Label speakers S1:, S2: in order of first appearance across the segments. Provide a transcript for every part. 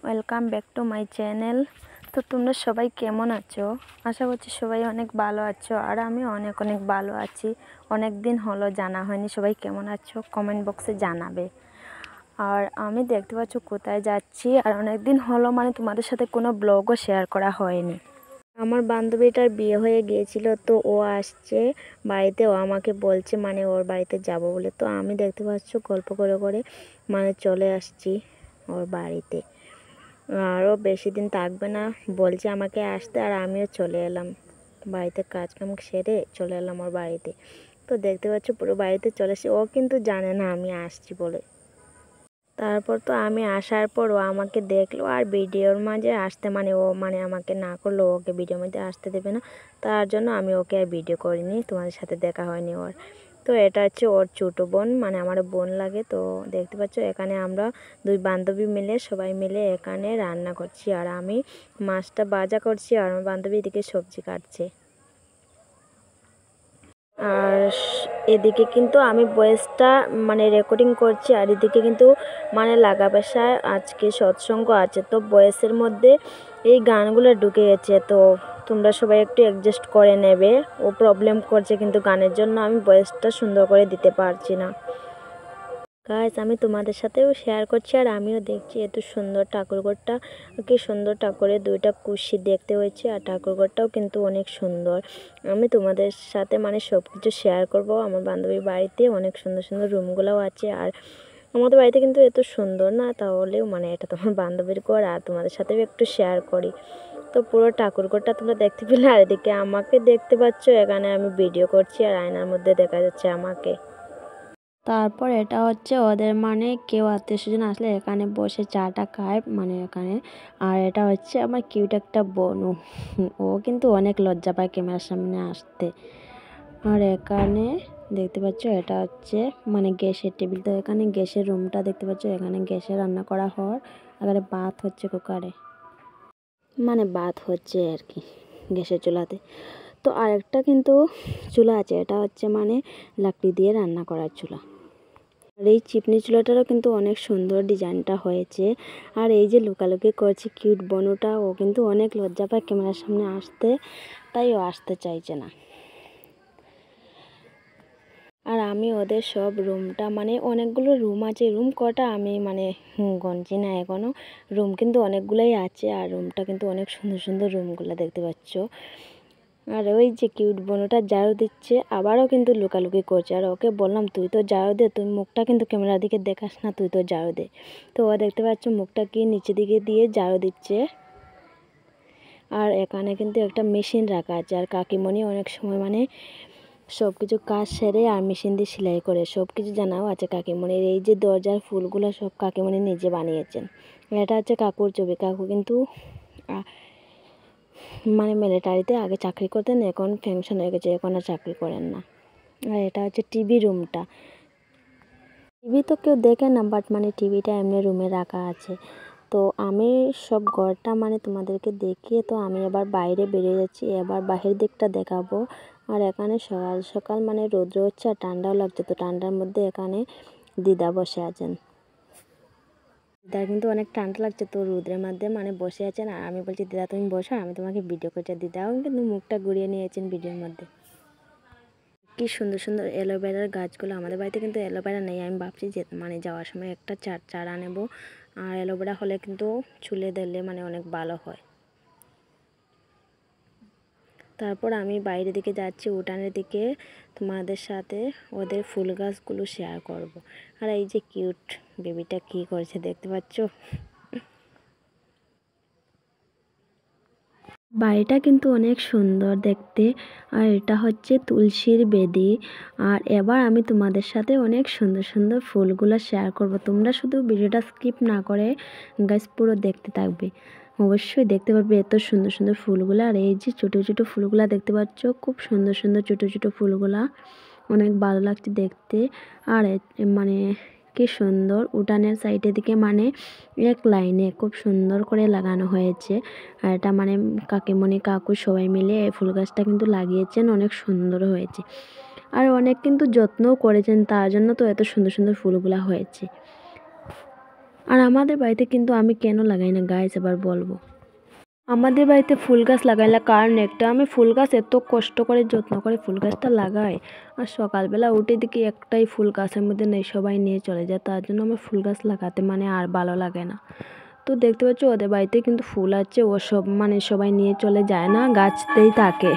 S1: Welcome back to my channel. তো তোমরা সবাই কেমন আছো? আশা করছি সবাই অনেক ভালো আছো, আর আমি অনেক অনেক ভালো আছি। অনেক দিন হলো জানা হয়নি সবাই কেমন আছো, কমেন্ট বক্সে জানাবে। আর আমি দেখতে পাচ্ছ কোথায় যাচ্ছি, আর অনেক দিন হলো মানে তোমাদের সাথে কোনো ব্লগও শেয়ার করা হয়নি। আমার বান্ধবীটার বিয়ে হয়ে গিয়েছিল, তো ও আসছে বাড়িতে। ও আমাকে বলছে মানে ওর বাড়িতে যাব বলে, তো আমি দেখতে পাচ্ছ গল্প করে করে মানে চলে আসছি ওর বাড়িতে। আরও বেশি দিন থাকবে না বলছে আমাকে আসতে, আর আমিও চলে এলাম বাড়িতে, কাজকাম সেরে চলে এলাম ওর বাড়িতে। তো দেখতে পাচ্ছ পুরো বাড়িতে চলে এসে, ও কিন্তু জানে না আমি আসছি বলে। তারপর তো আমি আসার পর ও আমাকে দেখলো, আর ভিডিওর মাঝে আসতে মানে ও মানে আমাকে না করলো, ওকে ভিডিওর মধ্যে আসতে দেবে না, তার জন্য আমি ওকে আর ভিডিও করিনি, তোমাদের সাথে দেখা হয়নি ওর। তো এটা হচ্ছে ওর ছোটো বোন, মানে আমার বোন লাগে। তো দেখতে পাচ্ছ এখানে আমরা দুই বান্ধবী মিলে সবাই মিলে এখানে রান্না করছি, আর আমি মাছটা ভাজা করছি, আর আমার বান্ধবী এদিকে সবজি কাটছে। আর এদিকে কিন্তু আমি ভয়েসটা মানে রেকর্ডিং করছি, আর এদিকে কিন্তু মানে লাগা পেশায় আজকে সৎসঙ্গ আছে, তো ভয়েসের মধ্যে এই গানগুলো ঢুকে গেছে। তো তোমরা সবাই একটু অ্যাডজাস্ট করে নেবে। ও প্রবলেম করছে কিন্তু গানের জন্য আমি ভয়েসটা সুন্দর করে দিতে পারছি না। গাইস, আমি তোমাদের সাথেও শেয়ার করছি, আর আমিও দেখছি এত সুন্দর ঠাকুরঘরটা, কি সুন্দর ঠাকুরের দুইটা কুশি দেখতে হয়েছে, আর ঠাকুরঘরটাও কিন্তু অনেক সুন্দর। আমি তোমাদের সাথে মানে সব কিছু শেয়ার করব। আমার বান্ধবীর বাড়িতে অনেক সুন্দর সুন্দর রুমগুলোও আছে, আর আমাদের বাড়িতে কিন্তু এত সুন্দর না, তাহলেও মানে এটা তোমার বান্ধবীর ঘর, আর তোমাদের সাথেও একটু শেয়ার করি। তো পুরো ঠাকুরঘরটা তোমরা দেখতে পেলে, আর এদিকে আমাকে দেখতে পাচ্ছ, এখানে আমি ভিডিও করছি, আর আয়নার মধ্যে দেখা যাচ্ছে আমাকে। তারপর এটা হচ্ছে ওদের মানে কেউ আত্মীয় স্বজন আসলে এখানে বসে চাটা খায় মানে এখানে। আর এটা হচ্ছে আমার কিউট একটা বোনু, ও কিন্তু অনেক লজ্জা পায় ক্যামেরার সামনে আসতে। আর এখানে দেখতে পাচ্ছ এটা হচ্ছে মানে গ্যাসের টেবিল, তো এখানে গ্যাসের রুমটা দেখতে পাচ্ছ, এখানে গ্যাসে রান্না করা হয়। এখানে ভাত হচ্ছে কুকারে, মানে ভাত হচ্ছে আর কি গ্যাসের চুলাতে। তো আরেকটা কিন্তু চুলা আছে, এটা হচ্ছে মানে লাকড়ি দিয়ে রান্না করার চুলা। আর এই চিপনি চুলাটারও কিন্তু অনেক সুন্দর ডিজাইনটা হয়েছে। আর এই যে লুকালুকি করছে কিউট বনুটা, ও কিন্তু অনেক লজ্জা পায় ক্যামেরার সামনে আসতে, তাই ও আসতে চাইছে না। আর আমি ওদের সব রুমটা মানে অনেকগুলো রুম আছে, রুম কটা আমি মানে গণছি না এখনও, রুম কিন্তু অনেকগুলোই আছে, আর রুমটা কিন্তু অনেক সুন্দর সুন্দর রুমগুলো দেখতে পাচ্ছ। আর ওই যে কিউট বোনটা ঝাড়ু দিচ্ছে, আবারও কিন্তু লুকালুকি করছে, আর ওকে বললাম তুই তো ঝাড়ু দে, তুই মুখটা কিন্তু ক্যামেরার দিকে দেখাস না, তুই তো ঝাড়ু দে। তো ও দেখতে পাচ্ছ মুখটা কি নিচে দিকে দিয়ে ঝাড়ু দিচ্ছে। আর এখানে কিন্তু একটা মেশিন রাখা আছে, আর কাকিমণি অনেক সময় মানে সব কিছু কাজ সেরে আর মেশিন দিয়ে সেলাই করে, সব কিছু জানাও আছে কাকিমণির। এই যে দরজার ফুলগুলো সব কাকিমণি নিজে বানিয়েছেন। এটা হচ্ছে কাকুর ছবি। কাকু কিন্তু মানে মিলিটারিতে আগে চাকরি করতেন, এখন পেনশন হয়ে গেছে, এখন আর চাকরি করেন না। আর এটা হচ্ছে টিভি রুমটা। টিভি তো কেউ দেখে না, বাট মানে টিভিটা এমনি রুমে রাখা আছে। তো আমি সব ঘরটা মানে তোমাদেরকে দেখিয়ে তো আমি এবার বাইরে বেরিয়ে যাচ্ছি, এবার বাহির দিকটা দেখাবো। আর এখানে সকাল সকাল মানে রৌদ্র হচ্ছে, আর ঠান্ডাও লাগছে, তো ঠান্ডার মধ্যে এখানে দিদা বসে আছেন। দিদার কিন্তু অনেক ঠান্ডা লাগছে, তো রোদ্রের মধ্যে মানে বসে আছেন, আর আমি বলছি দিদা তুমি বসো, আমি তোমাকে ভিডিও করছি। দিদাও কিন্তু মুখটা ঘুরিয়ে নিয়েছেন ভিডিওর মধ্যে। কি সুন্দর সুন্দর অ্যালোভেরার গাছগুলো। আমাদের বাড়িতে কিন্তু অ্যালোভেরা নেই, আমি ভাবছি যে মানে যাওয়ার সময় একটা চারা নেব, আর অ্যালোভেরা হলে কিন্তু চুলে দিলে মানে অনেক ভালো হয়। তারপর আমি বাইরের দিকে যাচ্ছি, উঠানের দিকে, তোমাদের সাথে ওদের ফুল গাছগুলো শেয়ার করব। আর এই যে কিউট বেবিটা কি করছে দেখতে পাচ্ছ। বাড়িটা কিন্তু অনেক সুন্দর দেখতে, আর এটা হচ্ছে তুলসীর বেদি। আর এবার আমি তোমাদের সাথে অনেক সুন্দর সুন্দর ফুলগুলো শেয়ার করব, তোমরা শুধু ভিডিওটা স্কিপ না করে গাইস পুরো দেখতে থাকবে, অবশ্যই দেখতে পারবে এত সুন্দর সুন্দর ফুলগুলো। আর এই যে ছোটো ছোটো ফুলগুলা দেখতে পাচ্ছ, খুব সুন্দর সুন্দর ছোটো ছোটো ফুলগুলা, অনেক ভালো লাগছে দেখতে। আর মানে কি সুন্দর উঠানের সাইডের দিকে মানে এক লাইনে খুব সুন্দর করে লাগানো হয়েছে। আর এটা মানে কাকিমণি কাকু সবাই মিলে এই ফুল গাছটা কিন্তু লাগিয়েছেন, অনেক সুন্দর হয়েছে। আর অনেক কিন্তু যত্নও করেছেন, তার জন্য তো এত সুন্দর সুন্দর ফুলগুলা হয়েছে। আর আমাদের বাড়িতে কিন্তু আমি কেন লাগাই না গাইস এবার বলবো। আমাদের বাড়িতে ফুল গাছ লাগাইলা কারণ একটা, আমি ফুল গাছ এত কষ্ট করে যত্ন করে ফুল গাছটা লাগাই, আর সকালবেলা উঠে দেখি একটাই ফুল গাছের মধ্যে নেই, সবাই নিয়ে চলে যায়। তার জন্য আমার ফুল গাছ লাগাতে মানে আর ভালো লাগে না। তো দেখতে পাচ্ছ ওদের বাড়িতে কিন্তু ফুল আছে, ও সব মানে সবাই নিয়ে চলে যায় না, গাছতেই থাকে।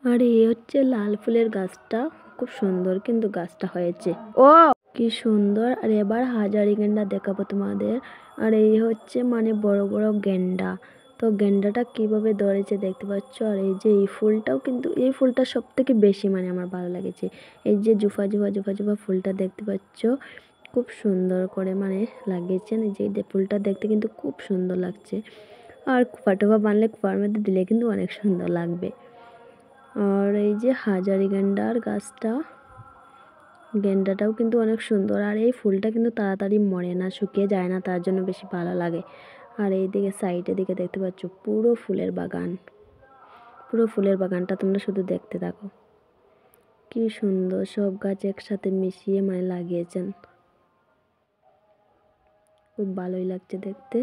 S1: আর এই হচ্ছে লাল ফুলের গাছটা, খুব সুন্দর কিন্তু গাছটা হয়েছে। ও কি সুন্দর। আর এবার হাজারি গেন্ডা দেখাবো তোমাদের। আর এই হচ্ছে মানে বড় বড় গেন্ডা। তো গেন্ডাটা কিভাবে ধরেছে দেখতে পাচ্ছ। আর এই যে এই ফুলটাও কিন্তু, এই ফুলটা সব থেকে বেশি মানে আমার ভালো লেগেছে। এই যে জুফা জুফা জুফা জুফা ফুলটা দেখতে পাচ্ছ, খুব সুন্দর করে মানে লাগিয়েছেন। এই যে ফুলটা দেখতে কিন্তু খুব সুন্দর লাগছে। আর কুপা টুপা বানলে কুপার মধ্যে দিলে কিন্তু অনেক সুন্দর লাগবে। আর এই যে হাজারি গেন্ডার গাছটা, গেন্ডাটাও কিন্তু অনেক সুন্দর। আর এই ফুলটা কিন্তু তাড়াতাড়ি মরে না, শুকিয়ে যায় না, তার জন্য বেশি ভালো লাগে। আর এই দিকে সাইডের দিকে দেখতে পাচ্ছ পুরো ফুলের বাগান, পুরো ফুলের বাগানটা তোমরা শুধু দেখতে থাকো। কি সুন্দর সব গাছ একসাথে মিশিয়ে মানে লাগিয়েছেন, খুব ভালোই লাগছে দেখতে।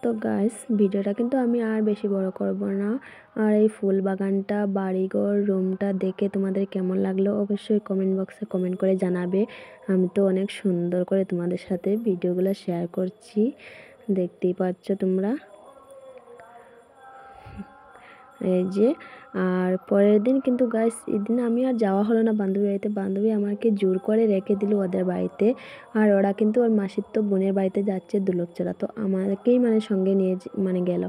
S1: তো গাইস ভিডিওটা কিন্তু আমি আর বেশি বড় করব না। আর এই ফুল বাগানটা, বাড়িঘর, রুমটা দেখে তোমাদের কেমন লাগলো অবশ্যই কমেন্ট বক্সে কমেন্ট করে জানাবে। আমি তো অনেক সুন্দর করে তোমাদের সাথে ভিডিওগুলো শেয়ার করছি, দেখতেই পাচ্ছ তোমরা। এই যে আর পরের দিন কিন্তু গাইস এদিন আমি আর যাওয়া হলো না বান্ধবী বাড়িতে। বান্ধবী আমাকে জোর করে রেখে দিল ওদের বাড়িতে। আর ওরা কিন্তু ওর মাসির তো বোনের বাড়িতে যাচ্ছে দুলকচড়া, তো আমাকেই মানে সঙ্গে নিয়ে মানে গেল।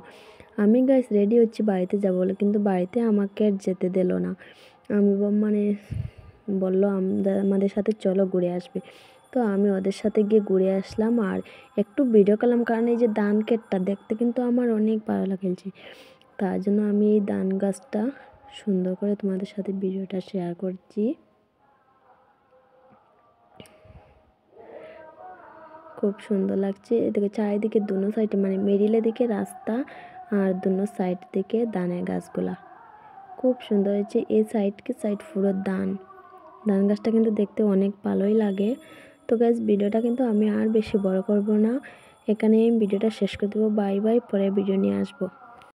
S1: আমি গাইস রেডি হচ্ছি বাড়িতে যাবো বলে, কিন্তু বাড়িতে আমাকে আর যেতে দিল না। আমি মানে বললো আমাদের সাথে চলো ঘুরে আসবে। তো আমি ওদের সাথে গিয়ে ঘুরে আসলাম আর একটু ভিডিও করলাম, কারণ এই যে ধান ক্ষেতটা দেখতে কিন্তু আমার অনেক ভালো লাগছে। তার জন্য আমি এই ধান গাছটা সুন্দর করে তোমাদের সাথে ভিডিওটা শেয়ার করছি। খুব সুন্দর লাগছে এদিকে, চারিদিকে দুনো সাইডে মানে মিডিলের দিকে রাস্তা আর দুনো সাইড থেকে ধানের গাছগুলা খুব সুন্দর হয়েছে। এই সাইডকে সাইড পুরো ধান গাছটা কিন্তু দেখতে অনেক ভালোই লাগে। তো গাইস ভিডিওটা কিন্তু আমি আর বেশি বড় করব না, এখানে ভিডিওটা শেষ করে দেবো। বাই বাই, পরে ভিডিও নিয়ে আসবো।